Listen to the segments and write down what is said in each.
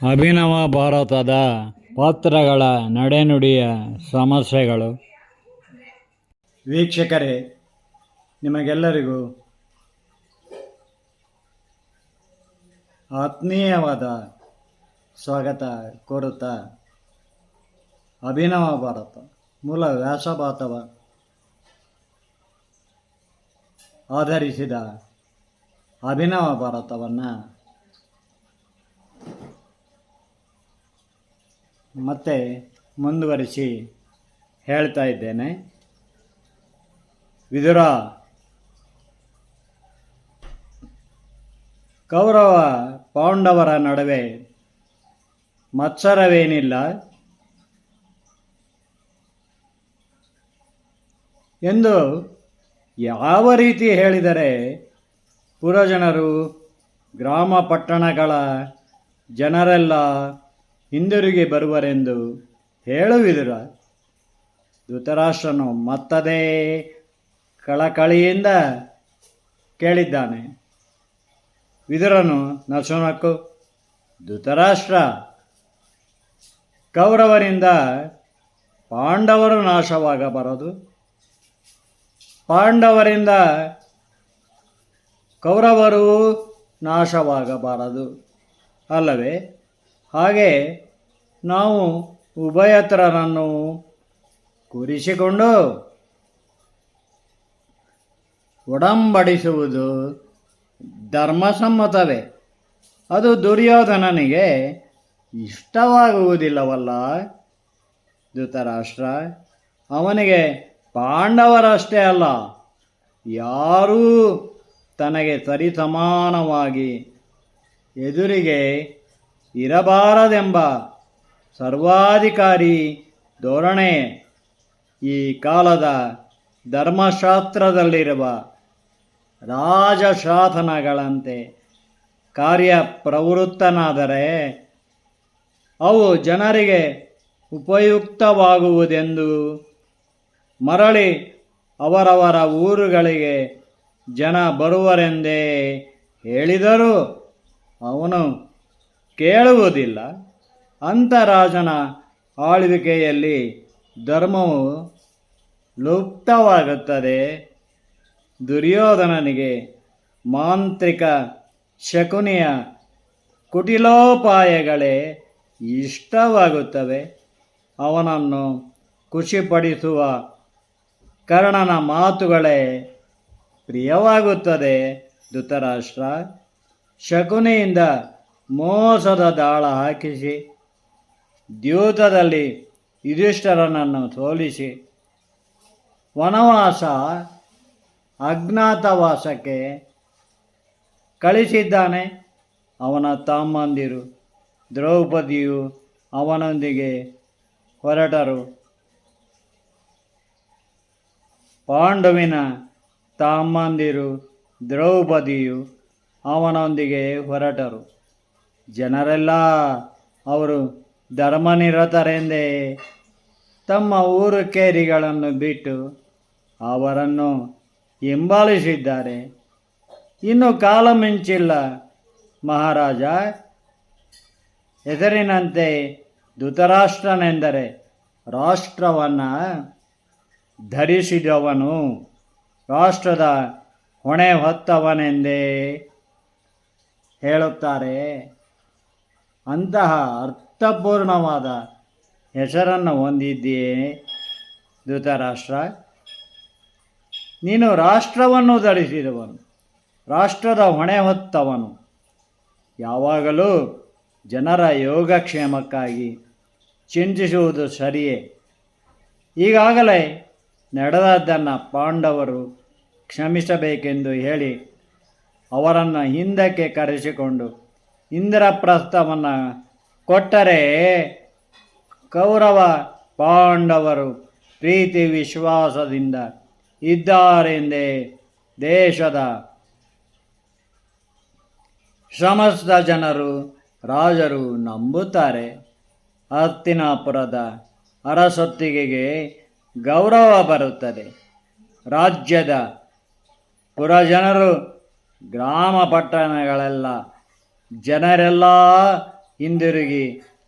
ಅಭಿನವ ಭಾರತದ ಪಾತ್ರಗಳ ನಡೆನುಡಿಯ ಸಮಸ್ಯೆಗಳು. ವೀಕ್ಷಕರೇ, ನಿಮಗೆಲ್ಲರಿಗೂ ಆತ್ಮೀಯವಾದ ಸ್ವಾಗತ ಕೋರುತ್ತಾ, ಅಭಿನವ ಭಾರತ ಮೂಲ ವ್ಯಾಸಪಾತವ ಆಧರಿಸಿದ ಅಭಿನವ ಭಾರತವನ್ನು ಮತ್ತೆ ಮುಂದುವರಿಸಿ ಹೇಳ್ತಾ ಇದ್ದೇನೆ. ವಿದುರ ಕೌರವ ಪಾಂಡವರ ನಡುವೆ ಮತ್ಸರವೇನಿಲ್ಲ ಎಂದು ಯಾವ ರೀತಿ ಹೇಳಿದರೆ ಪುರಜನರು, ಗ್ರಾಮ ಪಟ್ಟಣಗಳ ಜನರೆಲ್ಲ ಹಿಂದಿರುಗಿ ಬರುವರೆಂದು ಹೇಳುವಿದುರ. ಧೃತರಾಷ್ಟ್ರನು ಮತ್ತದೇ ಕಳಕಳಿಯಿಂದ ಕೇಳಿದ್ದಾನೆ. ವಿದುರನು ನಸುನಕ್ಕು, ಧೃತರಾಷ್ಟ್ರ, ಕೌರವರಿಂದ ಪಾಂಡವರು ನಾಶವಾಗಬಾರದು, ಪಾಂಡವರಿಂದ ಕೌರವರು ನಾಶವಾಗಬಾರದು ಅಲ್ಲವೇ? ಹಾಗೆ ನಾವು ಉಭಯತ್ರರನ್ನು ಕೂರಿಸಿಕೊಂಡು ಒಡಂಬಡಿಸುವುದು ಧರ್ಮಸಮ್ಮತವೇ. ಅದು ದುರ್ಯೋಧನನಿಗೆ ಇಷ್ಟವಾಗುವುದಿಲ್ಲವಲ್ಲ ಧೃತರಾಷ್ಟ್ರ. ಅವನಿಗೆ ಪಾಂಡವರಷ್ಟೇ ಅಲ್ಲ, ಯಾರೂ ತನಗೆ ಸರಿಸಮಾನವಾಗಿ ಎದುರಿಗೆ ಇರಬಾರದೆಂಬ ಸರ್ವಾಧಿಕಾರಿ ಧೋರಣೆ ಈ ಕಾಲದ ಧರ್ಮಶಾಸ್ತ್ರದಲ್ಲಿರುವ ರಾಜಶಾಸನಗಳಂತೆ ಕಾರ್ಯಪ್ರವೃತ್ತನಾದರೆ ಅವು ಜನರಿಗೆ ಉಪಯುಕ್ತವಾಗುವುದೆಂದು ಮರಳಿ ಅವರವರ ಊರುಗಳಿಗೆ ಜನ ಬರುವರೆಂದೇ ಹೇಳಿದರೂ ಅವನು ಕೇಳುವುದಿಲ್ಲ. ಅಂಥ ರಾಜನ ಆಳ್ವಿಕೆಯಲ್ಲಿ ಧರ್ಮವು ಲುಪ್ತವಾಗುತ್ತದೆ. ದುರ್ಯೋಧನನಿಗೆ ಮಾಂತ್ರಿಕ ಶಕುನಿಯ ಕುಟಿಲೋಪಾಯಗಳೇ ಇಷ್ಟವಾಗುತ್ತವೆ. ಅವನನ್ನು ಖುಷಿಪಡಿಸುವ ಕರ್ಣನ ಮಾತುಗಳೇ ಪ್ರಿಯವಾಗುತ್ತದೆ ಧೃತರಾಷ್ಟ್ರ. ಶಕುನಿಯಿಂದ ಮೋಸದ ದಾಳ ಹಾಕಿಸಿ ದ್ಯೂತದಲ್ಲಿ ಯುಧಿಷ್ಠಿರನನ್ನು ಸೋಲಿಸಿ ವನವಾಸ ಅಜ್ಞಾತವಾಸಕ್ಕೆ ಕಳಿಸಿದ್ದಾನೆ. ಅವನ ತಮ್ಮಂದಿರು ದ್ರೌಪದಿಯು ಅವನೊಂದಿಗೆ ಹೊರಟರು. ಪಾಂಡುವಿನ ತಮ್ಮಂದಿರು ದ್ರೌಪದಿಯು ಅವನೊಂದಿಗೆ ಹೊರಟರು. ಜನರೆಲ್ಲ ಅವರು ಧರ್ಮನಿರತರೆಂದೇ ತಮ್ಮ ಊರು ಕೇರಿಗಳನ್ನು ಬಿಟ್ಟು ಅವರನ್ನು ಹಿಂಬಾಲಿಸಿದ್ದಾರೆ. ಇನ್ನು ಕಾಲ ಮಿಂಚಿಲ್ಲ ಮಹಾರಾಜ. ಹೆಸರಿನಂತೆ ಧೃತರಾಷ್ಟ್ರನೆಂದರೆ ರಾಷ್ಟ್ರವನ್ನು ಧರಿಸಿದವನು, ರಾಷ್ಟ್ರದ ಹೊಣೆ ಹೊತ್ತವನೆಂದೇ ಹೇಳುತ್ತಾರೆ. ಅಂತಹ ಅರ್ಥಪೂರ್ಣವಾದ ಹೆಸರನ್ನು ಹೊಂದಿದ್ದೀಯೇ ಧೃತರಾಷ್ಟ್ರ. ನೀನು ರಾಷ್ಟ್ರವನ್ನು ಧರಿಸಿದವನು, ರಾಷ್ಟ್ರದ ಹೊಣೆ ಹೊತ್ತವನು. ಯಾವಾಗಲೂ ಜನರ ಯೋಗಕ್ಷೇಮಕ್ಕಾಗಿ ಚಿಂತಿಸುವುದು ಸರಿಯೇ. ಈಗಾಗಲೇ ನಡೆದದ್ದನ್ನು ಪಾಂಡವರು ಕ್ಷಮಿಸಬೇಕೆಂದು ಹೇಳಿ ಅವರನ್ನು ಹಿಂದಕ್ಕೆ ಕರೆಸಿಕೊಂಡು ಇಂದ್ರಪ್ರಸ್ಥವನ್ನು ಕೊಟ್ಟರೆ ಕೌರವ ಪಾಂಡವರು ಪ್ರೀತಿ ವಿಶ್ವಾಸದಿಂದ ಇದ್ದಾರೆಂದೇ ದೇಶದ ಸಮಸ್ತ ಜನರು, ರಾಜರು ನಂಬುತ್ತಾರೆ. ಹಸ್ತಿನಾಪುರದ ಅರಸೊತ್ತಿಗೆಗೆ ಗೌರವ ಬರುತ್ತದೆ. ರಾಜ್ಯದ ಪುರಜನರು, ಗ್ರಾಮ ಪಟ್ಟಣಗಳೆಲ್ಲ ಜನರೆಲ್ಲ ಹಿಂದಿರುಗಿ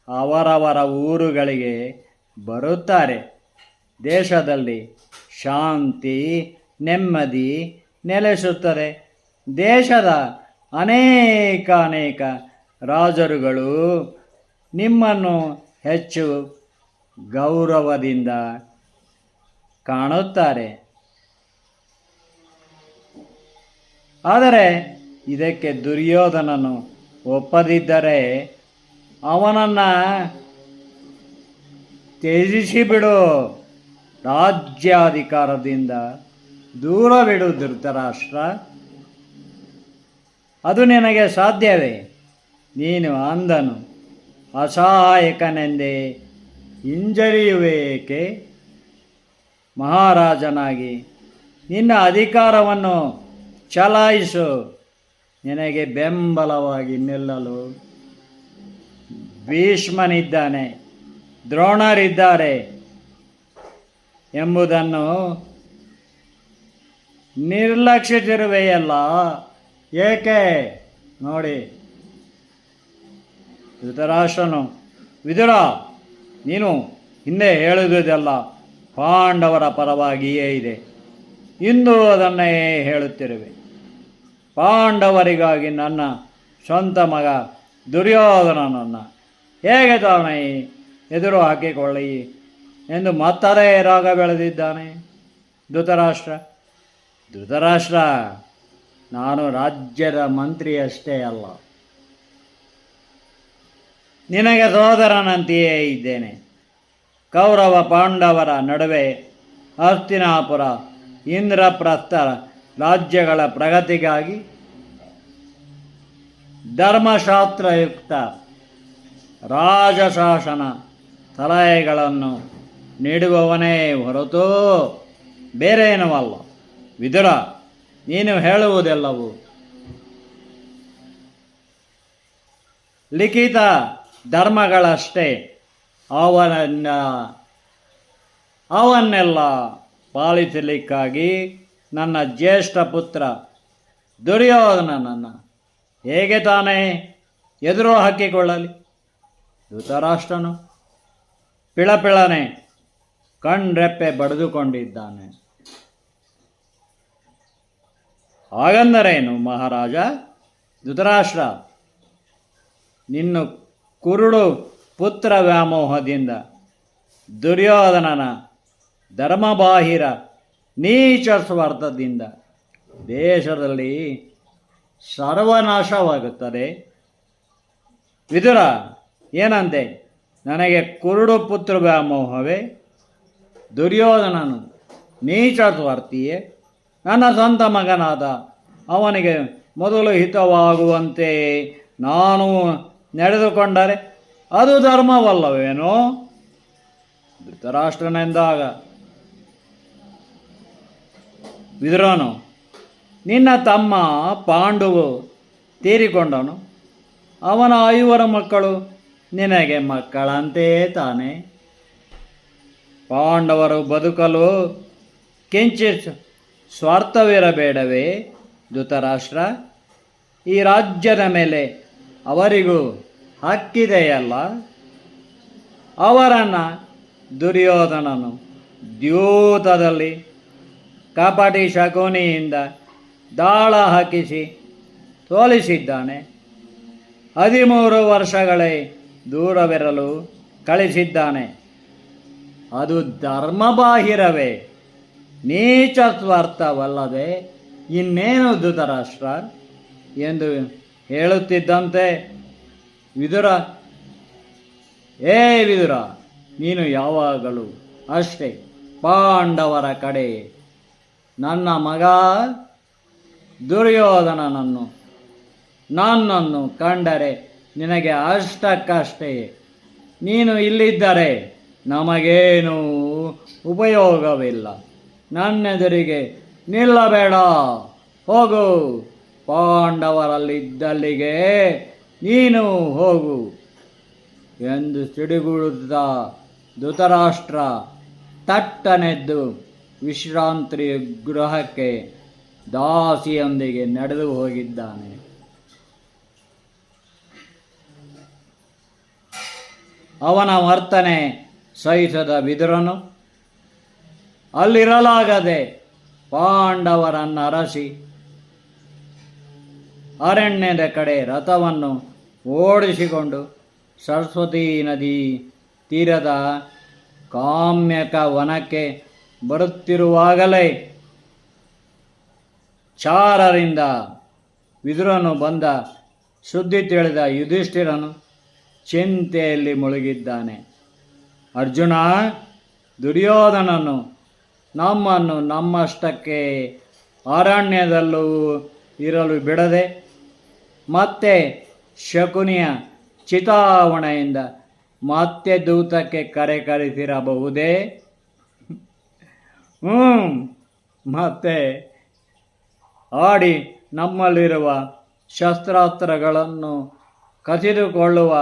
ಅವರವರ ಊರುಗಳಿಗೆ ಬರುತ್ತಾರೆ. ದೇಶದಲ್ಲಿ ಶಾಂತಿ ನೆಮ್ಮದಿ ನೆಲೆಸುತ್ತದೆ. ದೇಶದ ಅನೇಕ ರಾಜರುಗಳು ನಿಮ್ಮನ್ನು ಹೆಚ್ಚು ಗೌರವದಿಂದ ಕಾಣುತ್ತಾರೆ. ಆದರೆ ಇದಕ್ಕೆ ದುರ್ಯೋಧನನು ಒಪ್ಪದಿದ್ದರೆ ಅವನನ್ನು ತ್ಯಜಿಸಿಬಿಡು, ರಾಜ್ಯಾಧಿಕಾರದಿಂದ ದೂರವಿಡು ಧೃತರಾಷ್ಟ್ರ. ಅದು ನಿನಗೆ ಸಾಧ್ಯವೇ? ನೀನು ಅಂಧನು, ಅಸಹಾಯಕನೆಂದೇ ಹಿಂಜರಿಯುವೇಕೆ? ಮಹಾರಾಜನಾಗಿ ನಿನ್ನ ಅಧಿಕಾರವನ್ನು ಚಲಾಯಿಸು. ನಿನಗೆ ಬೆಂಬಲವಾಗಿ ನಿಲ್ಲಲು ಭೀಷ್ಮನಿದ್ದಾನೆ, ದ್ರೋಣರಿದ್ದಾರೆ ಎಂಬುದನ್ನು ನಿರ್ಲಕ್ಷಿಸಿರುವೆಯಲ್ಲ, ಏಕೆ? ನೋಡಿ, ಧೃತರಾಷ್ಟ್ರನು, ವಿದುರ, ನೀನು ಹಿಂದೆ ಹೇಳುವುದೆಲ್ಲ ಪಾಂಡವರ ಪರವಾಗಿಯೇ ಇದೆ. ಇಂದು ಅದನ್ನೇ ಹೇಳುತ್ತಿರುವೆ. ಪಾಂಡವರಿಗಾಗಿ ನನ್ನ ಸ್ವಂತ ಮಗ ದುರ್ಯೋಧನನನ್ನು ಹೇಗೆ ತಾನೇ ಎದುರು ಹಾಕಿಕೊಳ್ಳಿ ಎಂದು ಮತ್ತದೇ ರಾಗ ಬೆಳೆದಿದ್ದಾನೆ ಧೃತರಾಷ್ಟ್ರ, ನಾನು ರಾಜ್ಯದ ಮಂತ್ರಿಯಷ್ಟೇ ಅಲ್ಲ, ನಿನಗೆ ಸೋದರನಂತೆಯೇ ಇದ್ದೇನೆ. ಕೌರವ ಪಾಂಡವರ ನಡುವೆ ಹಸ್ತಿನಾಪುರ ಇಂದ್ರಪ್ರಸ್ಥ ರಾಜ್ಯಗಳ ಪ್ರಗತಿಗಾಗಿ ಧರ್ಮಶಾಸ್ತ್ರಯುಕ್ತ ರಾಜಶಾಸನ ಸಲಹೆಗಳನ್ನು ನೀಡುವವನೇ ಹೊರತು ಬೇರೇನೂ ಅಲ್ಲ. ವಿದುರ, ನೀನು ಹೇಳುವುದೆಲ್ಲವೂ ಲಿಖಿತ ಧರ್ಮಗಳಷ್ಟೇ. ಅವನ್ನೆಲ್ಲ ಪಾಲಿಸಲಿಕ್ಕಾಗಿ ನನ್ನ ಜ್ಯೇಷ್ಠ ಪುತ್ರ ದುರ್ಯೋಧನನನ್ನು ಹೇಗೆ ತಾನೇ ಎದುರು ಹಾಕಿಕೊಳ್ಳಲಿ? ಧೃತರಾಷ್ಟ್ರನು ಪಿಳಪಿಳನೆ ಕಣ್ರೆಪ್ಪೆ ಬಡಿದುಕೊಂಡಿದ್ದಾನೆ. ಹಾಗಂದರೇನು ಮಹಾರಾಜ? ಧೃತರಾಷ್ಟ್ರ, ನಿನ್ನ ಕುರುಡು ಪುತ್ರ ವ್ಯಾಮೋಹದಿಂದ ದುರ್ಯೋಧನನ ಧರ್ಮಬಾಹಿರ ನೀಚ ಸ್ವಾರ್ಥದಿಂದ ದೇಶದಲ್ಲಿ ಸರ್ವನಾಶವಾಗುತ್ತದೆ. ವಿದುರ, ಏನಂತೆ? ನನಗೆ ಕುರುಡು ಪುತ್ರ ವ್ಯಾಮೋಹವೇ? ದುರ್ಯೋಧನನು ನೀಚ ಸ್ವಾರ್ಥಿಯೇ? ನನ್ನ ಸ್ವಂತ ಮಗನಾದ ಅವನಿಗೆ ಮೊದಲು ಹಿತವಾಗುವಂತೆ ನಾನು ನಡೆದುಕೊಂಡರೆ ಅದು ಧರ್ಮವಲ್ಲವೇನೋ? ಧೃತರಾಷ್ಟ್ರನೆಂದಾಗ ವಿದುರನು, ನಿನ್ನ ತಮ್ಮ ಪಾಂಡುವು ತೀರಿಕೊಂಡನು. ಅವನ 5 ಮಕ್ಕಳು ನಿನಗೆ ಮಕ್ಕಳಂತೆಯೇ ತಾನೆ. ಪಾಂಡವರು ಬದುಕಲು ಕಿಂಚಿತ್ ಸ್ವಾರ್ಥವಿರಬೇಡವೇ ಧೃತರಾಷ್ಟ್ರ? ಈ ರಾಜ್ಯದ ಮೇಲೆ ಅವರಿಗೂ ಹಕ್ಕಿದೆಯಲ್ಲ. ಅವರನ್ನು ದುರ್ಯೋಧನನು ದ್ಯೂತದಲ್ಲಿ ಕಪಟಿ ಶಕುನಿಯಿಂದ ದಾಳ ಹಾಕಿಸಿ ಸೋಲಿಸಿದ್ದಾನೆ. 13 ವರ್ಷಗಳೇ ದೂರವಿರಲು ಕಳಿಸಿದ್ದಾನೆ. ಅದು ಧರ್ಮಬಾಹಿರವೇ, ನೀಚ ಸ್ವಾರ್ಥವಲ್ಲದೆ ಇನ್ನೇನು ಧೃತರಾಷ್ಟ್ರ ಎಂದು ಹೇಳುತ್ತಿದ್ದಂತೆ ವಿದುರ, ವಿದುರ, ನೀನು ಯಾವಾಗಲೂ ಅಷ್ಟೇ ಪಾಂಡವರ ಕಡೆ. ನನ್ನ ಮಗ ದುರ್ಯೋಧನನನ್ನು ನನ್ನನ್ನು ಕಂಡರೆ ನಿನಗೆ ಅಷ್ಟಕ್ಕಷ್ಟೇ. ನೀನು ಇಲ್ಲಿದ್ದರೆ ನಮಗೇನೂ ಉಪಯೋಗವಿಲ್ಲ. ನನ್ನೆದುರಿಗೆ ನಿಲ್ಲಬೇಡ, ಹೋಗು. ಪಾಂಡವರಲ್ಲಿದ್ದಲ್ಲಿಗೆ ನೀನು ಹೋಗು ಎಂದು ಸಿಡಿಗುಡುತ್ತಾ ಧೃತರಾಷ್ಟ್ರ ತಟ್ಟನೆದ್ದು ವಿಶ್ರಾಂತಿ ಗೃಹಕ್ಕೆ ದಾಸಿಯೊಂದಿಗೆ ನಡೆದು ಹೋಗಿದ್ದಾನೆ. ಅವನ ವರ್ತನೆ ಸಹಿಸದ ವಿದುರನು ಅಲ್ಲಿರಲಾಗದೆ ಪಾಂಡವರನ್ನು ಅರಸಿ ಅರಣ್ಯದ ಕಡೆ ರಥವನ್ನು ಓಡಿಸಿಕೊಂಡು ಸರಸ್ವತೀ ನದಿ ತೀರದ ಕಾಮ್ಯಕ ವನಕ್ಕೆ ಬರುತ್ತಿರುವಾಗಲೇ ಚಾರರಿಂದ ವಿದುರನು ಬಂದ ಸುದ್ದಿ ತಿಳಿದ ಯುಧಿಷ್ಠಿರನು ಚಿಂತೆಯಲ್ಲಿ ಮುಳುಗಿದ್ದಾನೆ. ಅರ್ಜುನ, ದುರ್ಯೋಧನನು ನಮ್ಮನ್ನು ನಮ್ಮಷ್ಟಕ್ಕೆ ಅರಣ್ಯದಲ್ಲೂ ಇರಲು ಬಿಡದೆ ಮತ್ತೆ ಶಕುನಿಯ ಚಿತಾವಣೆಯಿಂದ ಮತ್ತೆ ದೂತಕ್ಕೆ ಕರೆ ಕರೆಸಿರಬಹುದೇ? ಮತ್ತೆ ಆಡಿ ನಮ್ಮಲ್ಲಿರುವ ಶಸ್ತ್ರಾಸ್ತ್ರಗಳನ್ನು ಕಸಿದುಕೊಳ್ಳುವ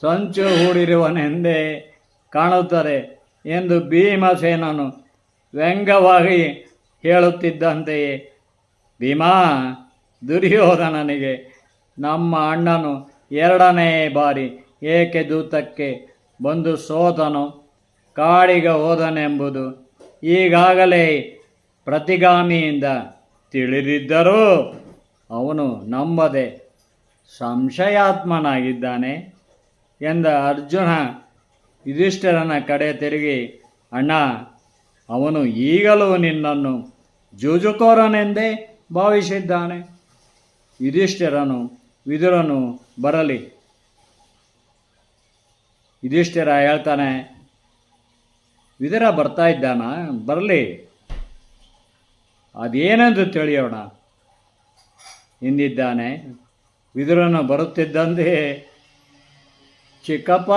ಸಂಚು ಹೂಡಿರುವನೆಂದೇ ಕಾಣುತ್ತದೆ ಎಂದು ಭೀಮಸೇನನು ವ್ಯಂಗ್ಯವಾಗಿ ಹೇಳುತ್ತಿದ್ದಂತೆಯೇ, ಭೀಮಾ, ದುರ್ಯೋಧನನಿಗೆ ನಮ್ಮ ಅಣ್ಣನು ಎರಡನೇ ಬಾರಿ ಏಕೆ ದೂತಕ್ಕೆ ಬಂದು ಸೋತನು, ಕಾಡಿಗೆ ಹೋದನೆಂಬುದು ಈಗಾಗಲೇ ಪ್ರತಿಗಾಮಿಯಿಂದ ತಿಳಿದಿದ್ದರೂ ಅವನು ನಂಬದೆ ಸಂಶಯಾತ್ಮನಾಗಿದ್ದಾನೆ ಎಂದ ಅರ್ಜುನ ಯುಧಿಷ್ಠಿರನ ಕಡೆ ತಿರುಗಿ, ಅಣ್ಣ, ಅವನು ಈಗಲೂ ನಿನ್ನನ್ನು ಜೂಜುಕೋರನೆಂದೇ ಭಾವಿಸಿದ್ದಾನೆ. ಯುಧಿಷ್ಠಿರನು ವಿದುರನು ಬರಲಿ. ಯುಧಿಷ್ಠಿರ ಹೇಳ್ತಾನೆ, ವಿದುರ ಬರ್ತಾ ಇದ್ದಾನ, ಬರಲಿ, ಅದೇನೆಂದು ತಿಳಿಯೋಣ ಎಂದಿದ್ದಾನೆ. ವಿದುರನು ಬರುತ್ತಿದ್ದಂತೆ, ಚಿಕ್ಕಪ್ಪ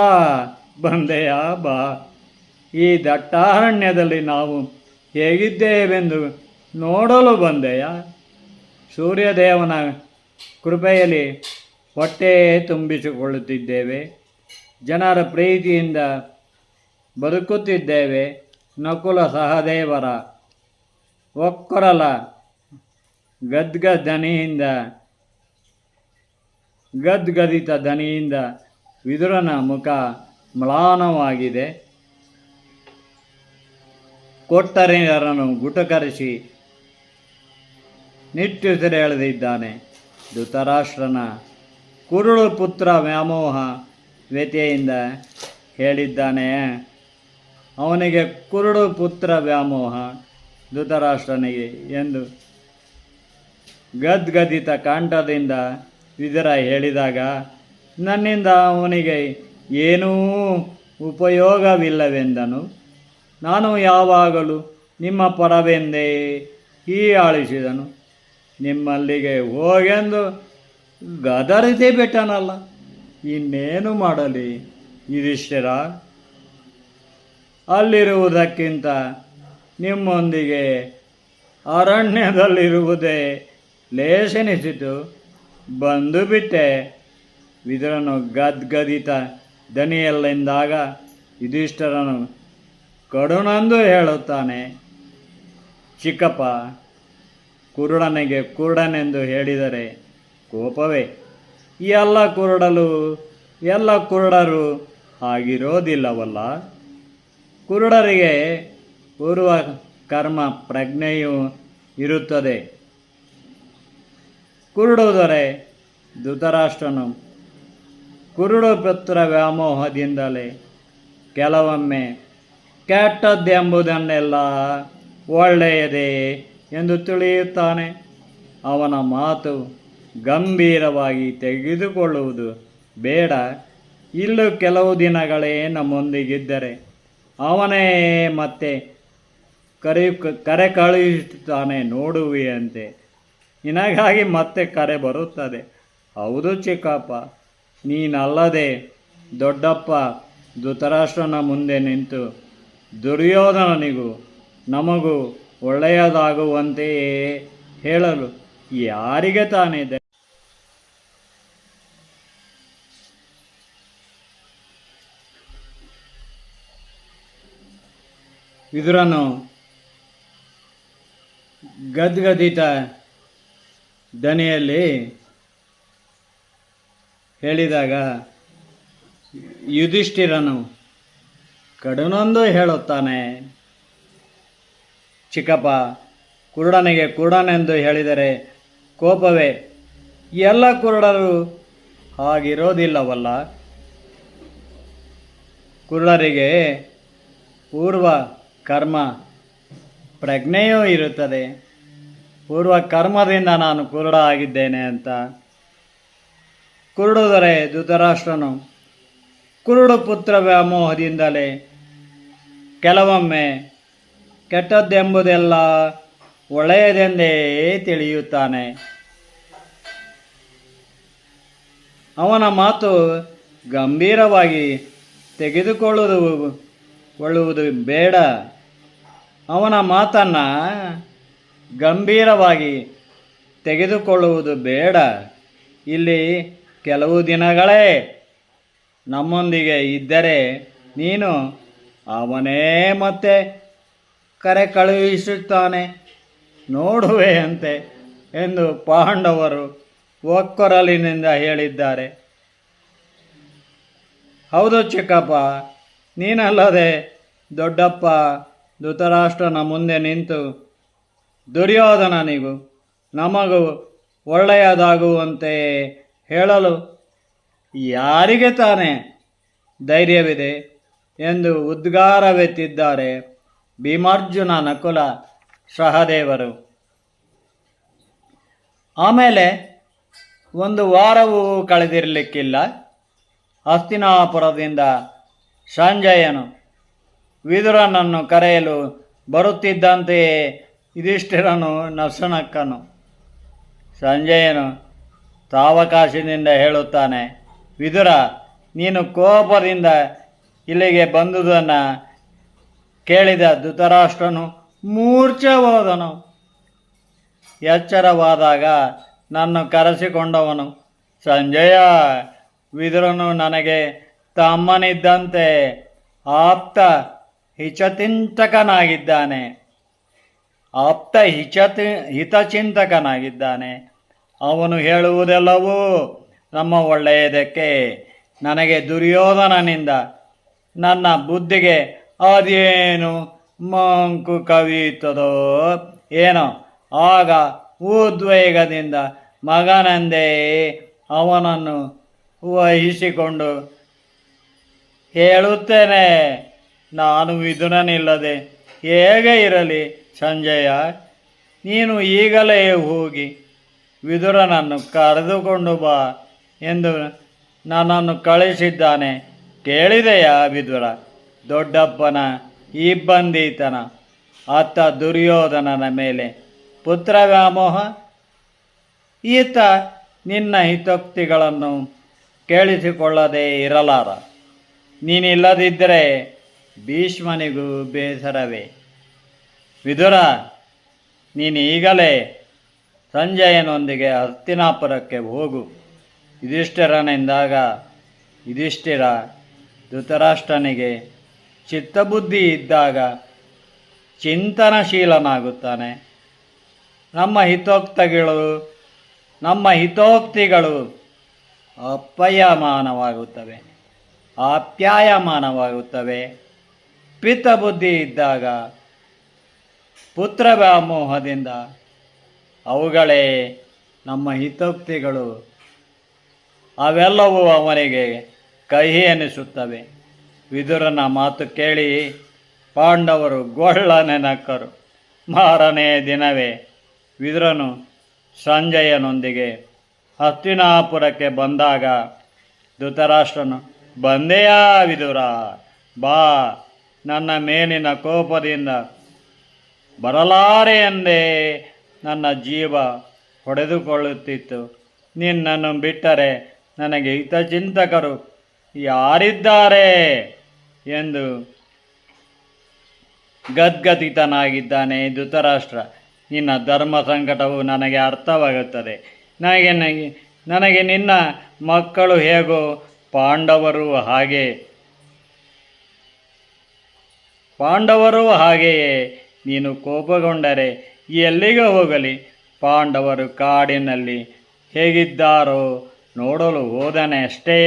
ಬಂದೆಯಾ, ಬಾ, ಈ ದಟ್ಟಾರಣ್ಯದಲ್ಲಿ ನಾವು ಹೇಗಿದ್ದೇವೆಂದು ನೋಡಲು ಬಂದೆಯಾ? ಸೂರ್ಯದೇವನ ಕೃಪೆಯಲ್ಲಿ ಹೊಟ್ಟೆ ತುಂಬಿಸಿಕೊಳ್ಳುತ್ತಿದ್ದೇವೆ, ಜನರ ಪ್ರೀತಿಯಿಂದ ಬದುಕುತ್ತಿದ್ದೇವೆ. ನಕುಲ ಸಹದೇವರ ಒಕ್ಕೊರಲ ಗದ್ಗದಿತ ದನಿಯಿಂದ ವಿದುರನ ಮುಖ ಮ್ಲಾನವಾಗಿದೆ. ಕೊಟ್ಟರೆಯರನ್ನು ಗುಟಕರಿಸಿ ನಿಟ್ಟುಸಿರೆ ಎಳೆದಿದ್ದಾನೆ. ಧೃತರಾಷ್ಟ್ರನ ಕುರುಡು ಪುತ್ರ ವ್ಯಾಮೋಹ ವ್ಯಥೆಯಿಂದ ಹೇಳಿದ್ದಾನೆ. ಅವನಿಗೆ ಕುರುಡು ಪುತ್ರ ವ್ಯಾಮೋಹ ಧೃತರಾಷ್ಟ್ರನಿಗೆ ಎಂದು ಗದ್ಗದಿತ ಕಂಠದಿಂದ ವಿದುರ ಹೇಳಿದಾಗ, ನನ್ನಿಂದ ಅವನಿಗೆ ಏನೂ ಉಪಯೋಗವಿಲ್ಲವೆಂದನು. ನಾನು ಯಾವಾಗಲೂ ನಿಮ್ಮ ಪರವೆಂದೇ ಹೀಯಾಳಿಸಿದನು. ನಿಮ್ಮಲ್ಲಿಗೆ ಹೋಗೆಂದು ಗದರಿಸಿ ಬಿಟ್ಟನಲ್ಲ, ಇನ್ನೇನು ಮಾಡಲಿ ಯುಧಿಷ್ಠಿರ? ಅಲ್ಲಿರುವುದಕ್ಕಿಂತ ನಿಮ್ಮೊಂದಿಗೆ ಅರಣ್ಯದಲ್ಲಿರುವುದೇ ಲೇಸೆನಿಸಿತು, ಬಂದು ಬಿಟ್ಟೆ. ವಿದುರನು ಗದ್ಗದಿತ ದನಿಯಲ್ಲೆಂದಾಗ ಯುಧಿಷ್ಠಿರನು ಕಡುನಂದು ಹೇಳುತ್ತಾನೆ, ಚಿಕ್ಕಪ್ಪ, ಕುರುಡನಿಗೆ ಕುರುಡನೆಂದು ಹೇಳಿದರೆ ಕೋಪವೇ? ಎಲ್ಲ ಕುರುಡರು ಆಗಿರೋದಿಲ್ಲವಲ್ಲ. ಕುರುಡರಿಗೆ ಪೂರ್ವ ಕರ್ಮ ಪ್ರಜ್ಞೆಯೂ ಇರುತ್ತದೆ. ಕುರುಡು ದೊರೆ ಧೃತರಾಷ್ಟ್ರನು ಕುರುಡು ಪುತ್ರ ವ್ಯಾಮೋಹದಿಂದಲೇ ಕೆಲವೊಮ್ಮೆ ಕೆಟ್ಟದ್ದೆಂಬುದನ್ನೆಲ್ಲ ಒಳ್ಳೆಯದೇ ಎಂದು ತಿಳಿಯುತ್ತಾನೆ. ಅವನ ಮಾತು ಗಂಭೀರವಾಗಿ ತೆಗೆದುಕೊಳ್ಳುವುದು ಬೇಡ. ಇಲ್ಲೂ ಕೆಲವು ದಿನಗಳೇ ನಮ್ಮೊಂದಿಗಿದ್ದರೆ ಅವನೇ ಮತ್ತೆ ಕರೆ ಕಳುಹಿಸುತ್ತಾನೆ ನೋಡುವಿಯಂತೆ. ನಿನಗಾಗಿ ಮತ್ತೆ ಕರೆ ಬರುತ್ತದೆ. ಹೌದು ಚಿಕ್ಕಪ್ಪ, ನೀನಲ್ಲದೆ ದೊಡ್ಡಪ್ಪ ಧೃತರಾಷ್ಟ್ರನ ಮುಂದೆ ನಿಂತು ದುರ್ಯೋಧನನಿಗೂ ನಮಗೂ ಒಳ್ಳೆಯದಾಗುವಂತೆಯೇ ಹೇಳಲು ಯಾರಿಗೆ ತಾನಿದೆ? ವಿದುರನು ಗದ್ಗದಿತ ದನಿಯಲ್ಲಿ ಹೇಳಿದಾಗ ಯುಧಿಷ್ಠಿರನು ಕಡುನೊಂದು ಹೇಳುತ್ತಾನೆ. ಚಿಕ್ಕಪ್ಪ, ಕುರುಡನಿಗೆ ಕುರುಡನೆಂದು ಹೇಳಿದರೆ ಕೋಪವೇ. ಎಲ್ಲ ಕುರುಡರು ಹಾಗಿರೋದಿಲ್ಲವಲ್ಲ. ಕುರುಡರಿಗೆ ಪೂರ್ವ ಕರ್ಮ ಪ್ರಜ್ಞೆಯೂ ಇರುತ್ತದೆ. ಪೂರ್ವ ಕರ್ಮದಿಂದ ನಾನು ಕುರುಡ ಆಗಿದ್ದೇನೆ ಅಂತ. ಕುರುಡುದರೆ ಧೃತರಾಷ್ಟ್ರನು ಕುರುಡು ಪುತ್ರ ವ್ಯಾಮೋಹದಿಂದಲೇ ಕೆಲವೊಮ್ಮೆ ಕೆಟ್ಟದ್ದೆಂಬುದೆಲ್ಲ ಒಳ್ಳೆಯದೆಂದೇ ತಿಳಿಯುತ್ತಾನೆ. ಅವನ ಮಾತು ಗಂಭೀರವಾಗಿ ತೆಗೆದುಕೊಳ್ಳುವುದು ಬೇಡ. ಅವನ ಮಾತನ್ನು ಗಂಭೀರವಾಗಿ ತೆಗೆದುಕೊಳ್ಳುವುದು ಬೇಡ. ಇಲ್ಲಿ ಕೆಲವು ದಿನಗಳೇ ನಮ್ಮೊಂದಿಗೆ ಇದ್ದರೆ ನೀನು ಅವನೇ ಮತ್ತೆ ಕರೆ ಕಳುಹಿಸುತ್ತಾನೆ ನೋಡುವೆಯಂತೆ ಎಂದು ಪಾಂಡವರು ಒಕ್ಕೊರಲಿನಿಂದ ಹೇಳಿದ್ದಾರೆ. ಹೌದು ಚಿಕ್ಕಪ್ಪ, ನೀನಲ್ಲದೆ ದೊಡ್ಡಪ್ಪ ಧೃತರಾಷ್ಟ್ರನ ಮುಂದೆ ನಿಂತು ದುರ್ಯೋಧನನಿಗೂ ನಮಗೂ ಒಳ್ಳೆಯದಾಗುವಂತೆ ಹೇಳಲು ಯಾರಿಗೆ ತಾನೇ ಧೈರ್ಯವಿದೆ ಎಂದು ಉದ್ಗಾರವೆತ್ತಿದ್ದಾರೆ ಭೀಮಾರ್ಜುನ ನಕುಲ ಸಹದೇವರು. ಆಮೇಲೆ ಒಂದು ವಾರವೂ ಕಳೆದಿರಲಿಕ್ಕಿಲ್ಲ. ಹಸ್ತಿನಾಪುರದಿಂದ ಸಂಜಯನು ವಿದುರನನ್ನು ಕರೆಯಲು ಬರುತ್ತಿದ್ದಂತೆಯೇ ಯುಧಿಷ್ಠಿರನು ನಸುನಕ್ಕನು. ಸಂಜಯನು ಸಾವಕಾಶದಿಂದ ಹೇಳುತ್ತಾನೆ, ವಿದುರ, ನೀನು ಕೋಪದಿಂದ ಇಲ್ಲಿಗೆ ಬಂದುದನ್ನು ಕೇಳಿದ ಧೃತರಾಷ್ಟ್ರನು ಮೂರ್ಛೆ ಹೋದನು. ಎಚ್ಚರವಾದಾಗ ನನ್ನ ಕರೆಸಿಕೊಂಡವನು, ಸಂಜಯ, ವಿದುರನು ನನಗೆ ತಮ್ಮನಿದ್ದಂತೆ ಆಪ್ತ ಹಿತಚಿಂತಕನಾಗಿದ್ದಾನೆ. ಅವನು ಹೇಳುವುದೆಲ್ಲವೂ ನಮ್ಮ ಒಳ್ಳೆಯದಕ್ಕೆ. ನನಗೆ ದುರ್ಯೋಧನನಿಂದ ನನ್ನ ಬುದ್ಧಿಗೆ ಅದೇನು ಮಂಕು ಕವಿಯುತ್ತದೋ ಏನೋ, ಆಗ ಉದ್ವೇಗದಿಂದ ಮಗನೆಂದೇ ಅವನನ್ನು ವಹಿಸಿಕೊಂಡು ಹೇಳುತ್ತೇನೆ, ನಾನು ವಿದುರನಿಲ್ಲದೆ ಹೇಗೆ ಇರಲಿ ಸಂಜಯ. ನೀನು ಈಗಲೇ ಹೋಗಿ ವಿದುರನನ್ನು ಕರೆದುಕೊಂಡು ಬಾ ಎಂದು ನನ್ನನ್ನು ಕಳಿಸಿದ್ದಾನೆ. ಕೇಳಿದೆಯಾ ವಿದುರ? ದೊಡ್ಡಪ್ಪನ ಇಬ್ಬಂದಿತನ, ಅತ್ತ ದುರ್ಯೋಧನನ ಮೇಲೆ ಪುತ್ರ ವ್ಯಾಮೋಹ, ಈತ ನಿನ್ನ ಹಿತೋಕ್ತಿಗಳನ್ನು ಕೇಳಿಸಿಕೊಳ್ಳದೆ ಇರಲಾರ. ನೀನಿಲ್ಲದಿದ್ದರೆ ಭೀಷ್ಮನಿಗೂ ಬೇಸರವೇ. ವಿದುರ, ನೀನು ಈಗಲೇ ಸಂಜಯನೊಂದಿಗೆ ಹಸ್ತಿನಾಪುರಕ್ಕೆ ಹೋಗು. ಯುಧಿಷ್ಠಿರನೆಂದಾಗ ಯುಧಿಷ್ಠಿರ ಧೃತರಾಷ್ಟ್ರನಿಗೆ ಚಿತ್ತಬುದ್ಧಿ ಇದ್ದಾಗ ಚಿಂತನಶೀಲನಾಗುತ್ತಾನೆ. ನಮ್ಮ ಹಿತೋಕ್ತಿಗಳು ಆಪ್ಯಾಯಮಾನವಾಗುತ್ತವೆ. ಪಿತಬುದ್ಧಿ ಇದ್ದಾಗ ಪುತ್ರ ವ್ಯಾಮೋಹದಿಂದ ಅವುಗಳೇ ನಮ್ಮ ಹಿತೋಕ್ತಿಗಳು. ಅವೆಲ್ಲವೂ ಅವನಿಗೆ ಕಹಿ ಎನಿಸುತ್ತವೆ. ವಿದುರನ ಮಾತು ಕೇಳಿ ಪಾಂಡವರು ಗೊಳ್ಳನೆ ನಕ್ಕರು. ಮಾರನೇ ದಿನವೇ ವಿದುರನು ಸಂಜಯನೊಂದಿಗೆ ಹಸ್ತಿನಾಪುರಕ್ಕೆ ಬಂದಾಗ ಧೃತರಾಷ್ಟ್ರನು, ಬಂದೆಯಾ ವಿದುರ? ಬಾ, ನನ್ನ ಮೇಲಿನ ಕೋಪದಿಂದ ಬರಲಾರೆ ಎಂದೇ ನನ್ನ ಜೀವ ಹೊಡೆದುಕೊಳ್ಳುತ್ತಿತ್ತು. ನಿನ್ನನ್ನು ಬಿಟ್ಟರೆ ನನಗೆ ಹಿತಚಿಂತಕರು ಯಾರಿದ್ದಾರೆ ಎಂದು ಗದ್ಗದಿತನಾಗಿದ್ದಾನೆ ಧೃತರಾಷ್ಟ್ರ. ನಿನ್ನ ಧರ್ಮ ಸಂಕಟವು ನನಗೆ ಅರ್ಥವಾಗುತ್ತದೆ. ನನಗೆ ನಿನ್ನ ಮಕ್ಕಳು ಹೇಗೋ ಪಾಂಡವರು ಹಾಗೆಯೇ. ನೀನು ಕೋಪಗೊಂಡರೆ ಎಲ್ಲಿಗೆ ಹೋಗಲಿ? ಪಾಂಡವರು ಕಾಡಿನಲ್ಲಿ ಹೇಗಿದ್ದಾರೋ ನೋಡಲು ಹೋದನೆ ಅಷ್ಟೇ.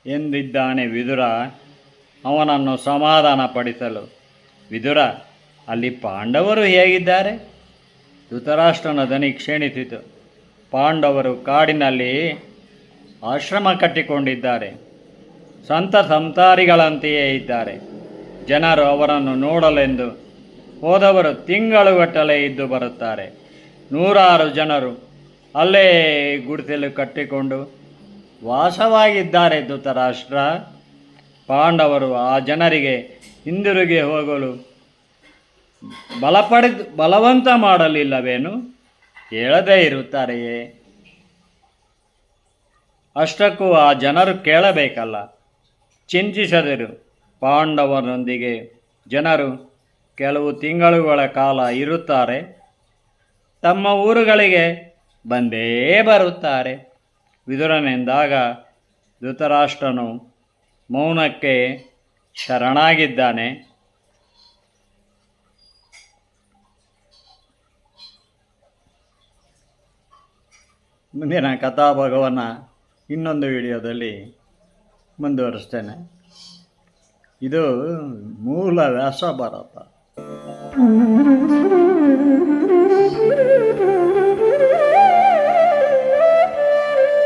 ಎಂದಿದ್ದಾನೆ ವಿದುರ ಅವನನ್ನು ಸಮಾಧಾನಪಡಿಸಲು. ವಿದುರ, ಅಲ್ಲಿ ಪಾಂಡವರು ಹೇಗಿದ್ದಾರೆ? ಧೃತರಾಷ್ಟ್ರನ ದನಿ ಕ್ಷೀಣಿಸಿತು. ಪಾಂಡವರು ಕಾಡಿನಲ್ಲಿ ಆಶ್ರಮ ಕಟ್ಟಿಕೊಂಡಿದ್ದಾರೆ. ಸಂತ ಸಂಸಾರಿಗಳಂತೆಯೇ ಇದ್ದಾರೆ. ಜನರು ಅವರನ್ನು ನೋಡಲೆಂದು ಹೋದವರು ತಿಂಗಳುಗಟ್ಟಲೆ ಇದ್ದು ಬರುತ್ತಾರೆ. ನೂರಾರು ಜನರು ಅಲ್ಲೇ ಗುಡಿಸಲು ಕಟ್ಟಿಕೊಂಡು ವಾಸವಾಗಿದ್ದಾರೆ. ಧೃತರಾಷ್ಟ್ರ, ಪಾಂಡವರು ಆ ಜನರಿಗೆ ಹಿಂದಿರುಗಿ ಹೋಗಲು ಬಲವಂತ ಮಾಡಲಿಲ್ಲವೇನು? ಹೇಳದೇ ಇರುತ್ತಾರೆಯೇ? ಅಷ್ಟಕ್ಕೂ ಆ ಜನರು ಕೇಳಬೇಕಲ್ಲ. ಚಿಂತಿಸದಿರು. ಪಾಂಡವರೊಂದಿಗೆ ಜನರು ಕೆಲವು ತಿಂಗಳುಗಳ ಕಾಲ ಇರುತ್ತಾರೆ. ತಮ್ಮ ಊರುಗಳಿಗೆ ಬಂದೇ ಬರುತ್ತಾರೆ. ವಿದುರನೆಂದಾಗ ಧೃತರಾಷ್ಟ್ರನು ಮೌನಕ್ಕೆ ಶರಣಾಗಿದ್ದಾನೆ. ಮುಂದಿನ ಕಥಾಭಾಗವನ್ನು ಇನ್ನೊಂದು ವಿಡಿಯೋದಲ್ಲಿ ಮುಂದುವರಿಸ್ತೇನೆ. ಇದು ಮೂಲ ವ್ಯಾಸ ಭಾರತ.